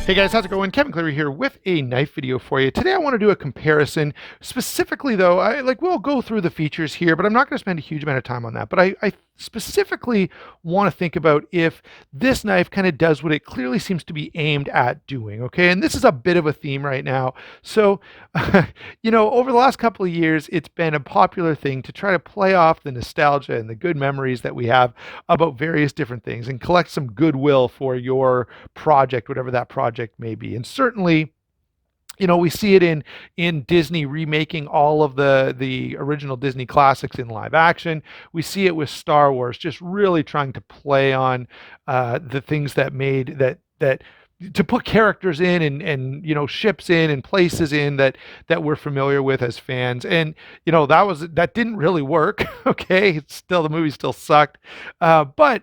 Hey guys, how's it going? Kevin Cleary here with a knife video for you. Today I want to do a comparison. Specifically though, we'll go through the features here, but I'm not going to spend a huge amount of time on that. But I specifically want to think about if this knife kind of does what it clearly seems to be aimed at doing, okay? And this is a bit of a theme right now. So, over the last couple of years, it's been a popular thing to try to play off the nostalgia and the good memories that we have about various different things and collect some goodwill for your project, whatever that project may be. And certainly, we see it in Disney remaking all of the original Disney classics in live action. We see it with Star Wars, just really trying to play on the things that made that to put characters in and ships in and places in that we're familiar with as fans. And that didn't really work. Okay, the movie still sucked, but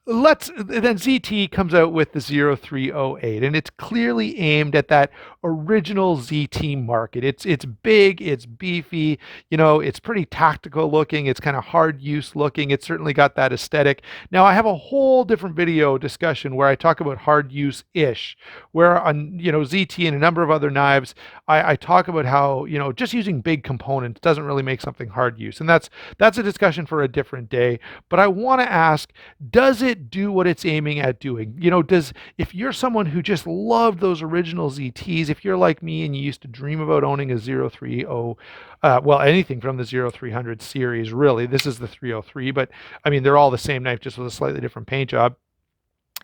let's then ZT comes out with the 0308, and it's clearly aimed at that original ZT market. It's big, it's beefy, it's pretty tactical looking, it's kind of hard use looking. It's certainly got that aesthetic. Now I have a whole different video discussion where I talk about hard use ish, where on ZT and a number of other knives, I talk about how just using big components doesn't really make something hard use, and that's a discussion for a different day. But I want to ask, does it do what it's aiming at doing? If you're someone who just loved those original ZTs, if you're like me and you used to dream about owning a 030, anything from the 0300 series, really, this is the 303, but I mean, they're all the same knife, just with a slightly different paint job.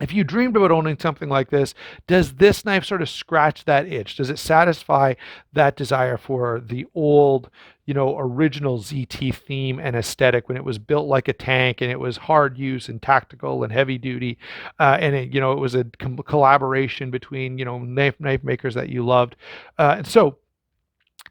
If you dreamed about owning something like this, does this knife sort of scratch that itch? Does it satisfy that desire for the old, original ZT theme and aesthetic when it was built like a tank and it was hard use and tactical and heavy duty, and it was a collaboration between knife makers that you loved, and so.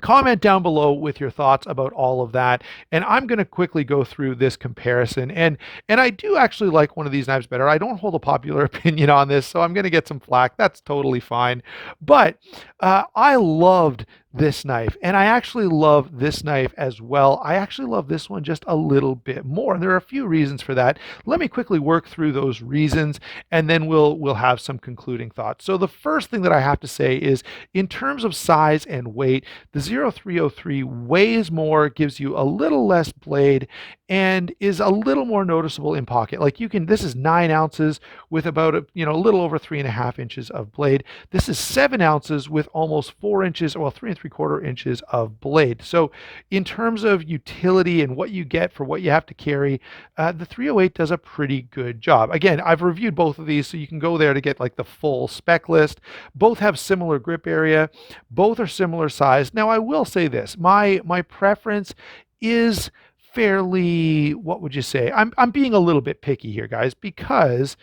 Comment down below with your thoughts about all of that, and I'm going to quickly go through this comparison. And I do actually like one of these knives better. I don't hold a popular opinion on this, so I'm going to get some flack. That's totally fine. But I loved this knife, and I actually love this knife as well. I actually love this one just a little bit more, and there are a few reasons for that. Let me quickly work through those reasons, and then we'll have some concluding thoughts. So the first thing that I have to say is, in terms of size and weight, the 0303 weighs more, gives you a little less blade, and is a little more noticeable in pocket. Like this is 9 ounces with about a little over 3.5 inches of blade. This is 7 ounces with almost 4 inches, well, 3 3/4 inches of blade. So in terms of utility and what you get for what you have to carry, the 308 does a pretty good job. Again, I've reviewed both of these, so you can go there to get like the full spec list. Both have similar grip area. Both are similar size. Now I will say this, my preference is fairly, what would you say? I'm being a little bit picky here, guys, because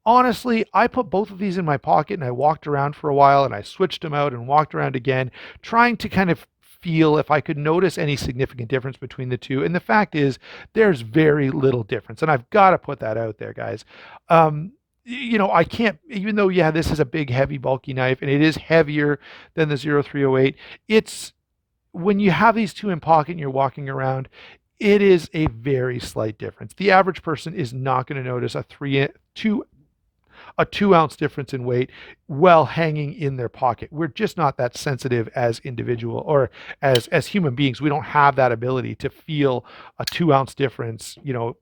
honestly, I put both of these in my pocket and I walked around for a while and I switched them out and walked around again, trying to kind of feel if I could notice any significant difference between the two. And the fact is, there's very little difference. And I've got to put that out there, guys. I can't, even though, yeah, this is a big, heavy, bulky knife and it is heavier than the 0308, it's when you have these two in pocket and you're walking around, it is a very slight difference. The average person is not going to notice a 2 ounce difference in weight while hanging in their pocket. We're just not that sensitive as individual, or as human beings. We don't have that ability to feel a 2 ounce difference,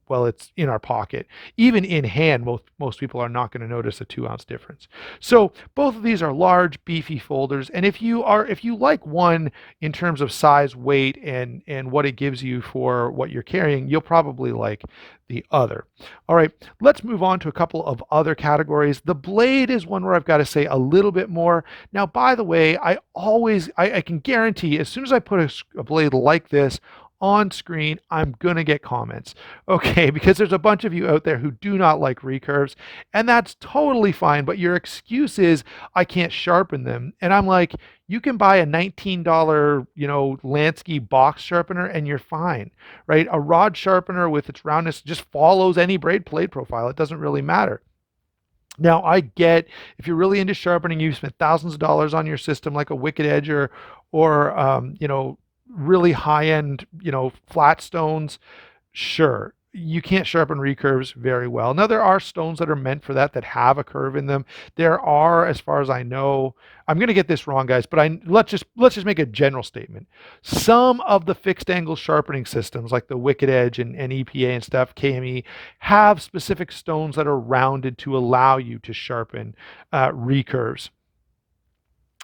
while it's in our pocket. Even in hand, most people are not going to notice a 2 ounce difference. So both of these are large, beefy folders, and if you like one in terms of size, weight, and what it gives you for what you're carrying, you'll probably like the other. All right, let's move on to a couple of other categories. The blade is one where I've got to say a little bit more. Now, by the way, I can guarantee as soon as I put a blade like this on screen, I'm going to get comments, okay? Because there's a bunch of you out there who do not like recurves, and that's totally fine, but your excuse is, I can't sharpen them. And I'm like, you can buy a $19, Lansky box sharpener and you're fine, right? A rod sharpener with its roundness just follows any blade profile. It doesn't really matter. Now, I get if you're really into sharpening, you've spent thousands of dollars on your system like a Wicked Edge or really high-end, flat stones. Sure, you can't sharpen recurves very well. Now there are stones that are meant for that have a curve in them. There are, as far as I know, I'm going to get this wrong, guys, but let's just make a general statement. Some of the fixed angle sharpening systems, like the Wicked Edge and EPA and stuff, KME, have specific stones that are rounded to allow you to sharpen recurves.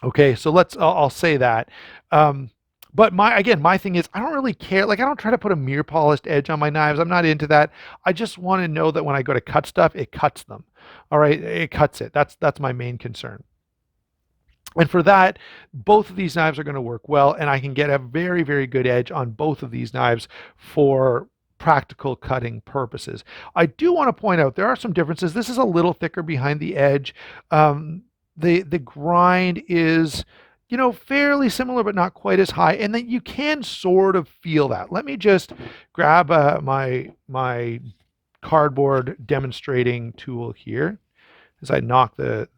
Okay, so I'll say that. But my thing is, I don't really care. Like, I don't try to put a mirror polished edge on my knives. I'm not into that. I just want to know that when I go to cut stuff, it cuts them. All right, it cuts it. That's my main concern. And for that, both of these knives are going to work well, and I can get a very, very good edge on both of these knives for practical cutting purposes. I do want to point out there are some differences. This is a little thicker behind the edge. The grind is, fairly similar, but not quite as high, and then you can sort of feel that. Let me just grab my cardboard demonstrating tool here as I knock the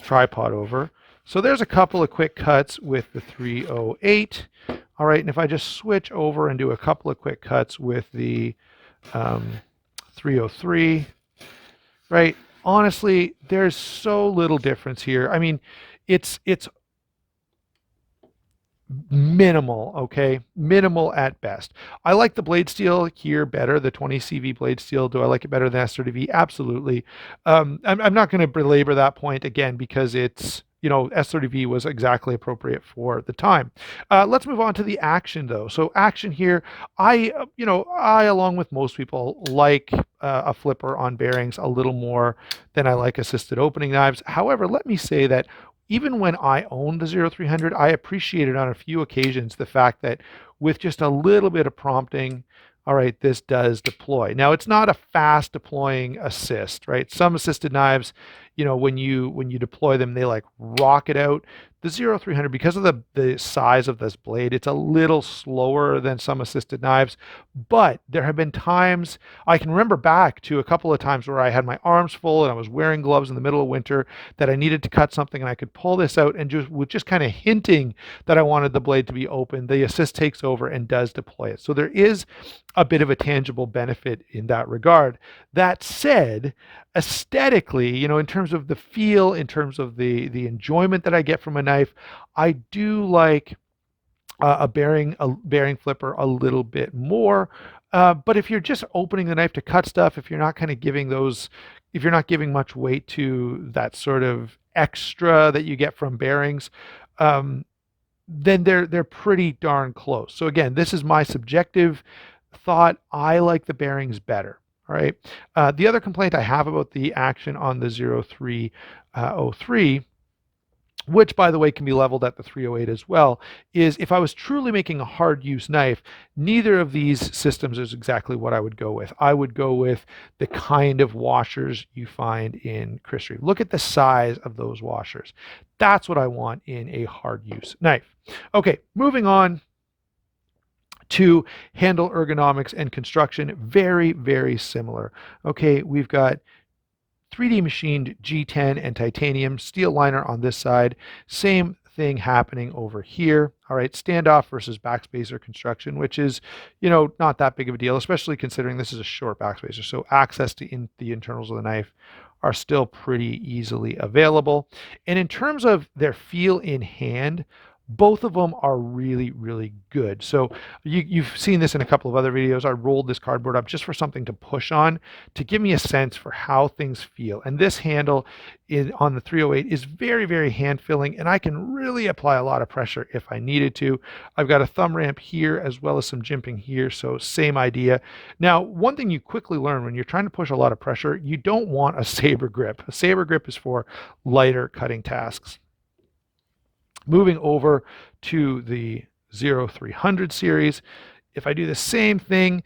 tripod over. So there's a couple of quick cuts with the 308. All right, and if I just switch over and do a couple of quick cuts with the 303, right? Honestly, there's so little difference here. I mean, it's minimal, okay? Minimal at best. I like the blade steel here better, the 20 CV blade steel. Do I like it better than S30V? Absolutely. I'm not going to belabor that point again because it's, S30V was exactly appropriate for the time. Let's move on to the action though. So action here, I, along with most people, like a flipper on bearings a little more than I like assisted opening knives. However, let me say that even when I owned the 0300, I appreciated on a few occasions the fact that with just a little bit of prompting, all right, this does deploy. Now, it's not a fast deploying assist, right? Some assisted knives, when you deploy them, they like rocket out. The 0300, because of the size of this blade, it's a little slower than some assisted knives. But there have been times, I can remember back to a couple of times where I had my arms full and I was wearing gloves in the middle of winter that I needed to cut something, and I could pull this out and just kind of hinting that I wanted the blade to be open, the assist takes over and does deploy it. So there is a bit of a tangible benefit in that regard. That said, aesthetically, in terms of the feel, in terms of the enjoyment that I get from a knife, I do like a bearing flipper a little bit more. But if you're just opening the knife to cut stuff, if you're not kind of giving if you're not giving much weight to that sort of extra that you get from bearings, then they're pretty darn close. So again, this is my subjective thought. I like the bearings better. All right. The other complaint I have about the action on the 0303, which by the way can be leveled at the 308 as well, is if I was truly making a hard use knife, neither of these systems is exactly what I would go with. I would go with the kind of washers you find in Chris Reeve. Look at the size of those washers. That's what I want in a hard use knife. Okay, moving on to handle ergonomics and construction. Very, very similar. Okay, we've got 3D machined G10 and titanium steel liner on this side. Same thing happening over here. All right, standoff versus backspacer construction, which is, not that big of a deal, especially considering this is a short backspacer. So access to the internals of the knife are still pretty easily available. And in terms of their feel in hand, both of them are really, really good. So you've seen this in a couple of other videos. I rolled this cardboard up just for something to push on to give me a sense for how things feel. And this handle on the 308 is very, very hand filling, and I can really apply a lot of pressure if I needed to. I've got a thumb ramp here as well as some jimping here, so same idea. Now, one thing you quickly learn when you're trying to push a lot of pressure, you don't want a saber grip. A saber grip is for lighter cutting tasks. Moving over to the 0300 series, if I do the same thing,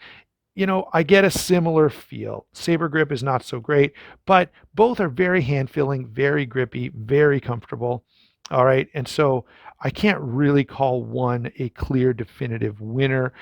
I get a similar feel. Saber grip is not so great, but both are very hand-filling, very grippy, very comfortable. All right. And so I can't really call one a clear definitive winner.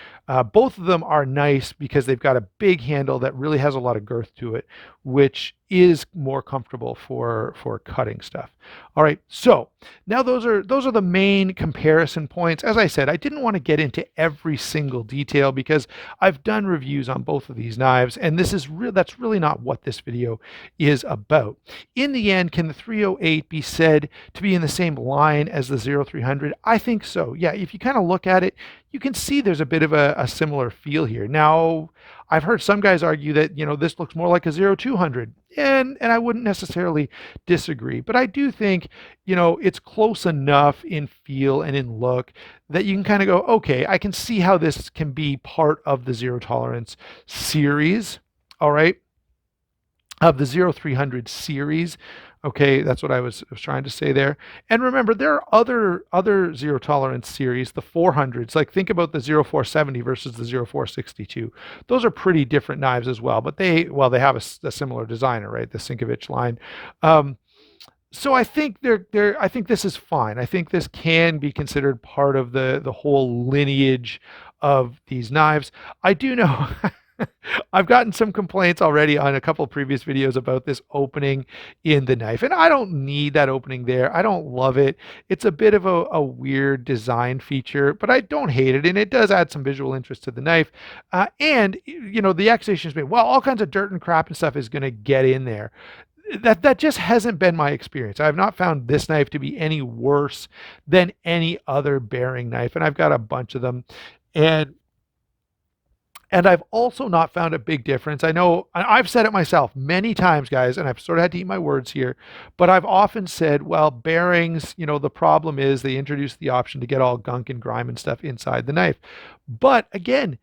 Both of them are nice because they've got a big handle that really has a lot of girth to it, which is more comfortable for cutting stuff. All right. So now those are the main comparison points. As I said, I didn't want to get into every single detail because I've done reviews on both of these knives, and that's really not what this video is about. In the end, can the 308 be said to be in the same line as the 0300? I think so. Yeah, if you kind of look at it, you can see there's a bit of a similar feel here. Now, I've heard some guys argue that, this looks more like a 0200, and I wouldn't necessarily disagree, but I do think, it's close enough in feel and in look that you can kind of go, okay, I can see how this can be part of the Zero Tolerance series. All right, of the 0300 series. Okay, that's what I was trying to say there. And remember, there are other zero tolerance series, the 400s. Like think about the 0470 versus the 0462. Those are pretty different knives as well, but they have a similar designer, right? The Sinkovich line. So I think I think this is fine. I think this can be considered part of the whole lineage of these knives. I do know I've gotten some complaints already on a couple of previous videos about this opening in the knife, and I don't need that opening there. I don't love it. It's a bit of a weird design feature, but I don't hate it, and it does add some visual interest to the knife. And the accusation is made, well, all kinds of dirt and crap and stuff is going to get in there. That just hasn't been my experience. I have not found this knife to be any worse than any other bearing knife, and I've got a bunch of them. And I've also not found a big difference. I know I've said it myself many times, guys, and I've sort of had to eat my words here, but I've often said, well, bearings, the problem is they introduced the option to get all gunk and grime and stuff inside the knife. But again,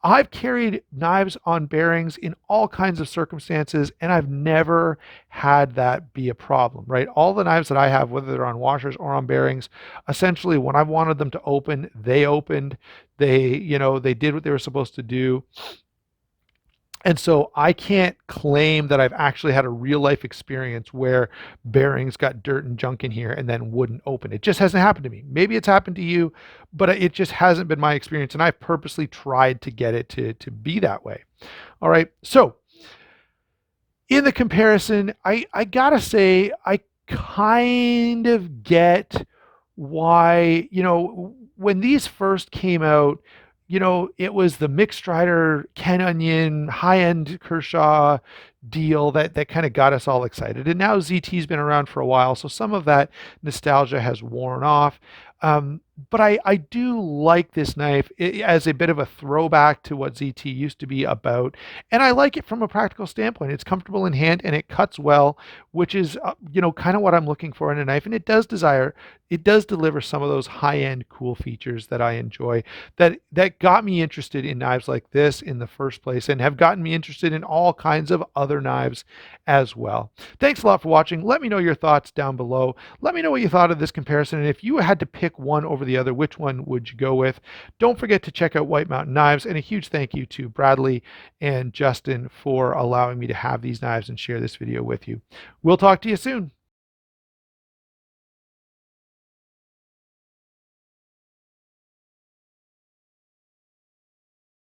I've carried knives on bearings in all kinds of circumstances, and I've never had that be a problem, right? All the knives that I have, whether they're on washers or on bearings, essentially when I wanted them to open, they opened. They did what they were supposed to do. And so I can't claim that I've actually had a real life experience where bearings got dirt and junk in here and then wouldn't open. It just hasn't happened to me. Maybe it's happened to you, but it just hasn't been my experience. And I've purposely tried to get it to be that way. All right. So in the comparison, I gotta say, I kind of get why, when these first came out, it was the mixed rider, Ken Onion, high-end Kershaw deal that kind of got us all excited. And now ZT's been around for a while, so some of that nostalgia has worn off. But I do like this knife as a bit of a throwback to what ZT used to be about. And I like it from a practical standpoint. It's comfortable in hand and it cuts well, which is, kind of what I'm looking for in a knife. And it does deliver some of those high-end cool features that I enjoy that got me interested in knives like this in the first place and have gotten me interested in all kinds of other knives as well. Thanks a lot for watching. Let me know your thoughts down below. Let me know what you thought of this comparison. And if you had to pick one over the other, which one would you go with? Don't forget to check out White Mountain Knives, and a huge thank you to Bradley and Justin for allowing me to have these knives and share this video with you. We'll talk to you soon.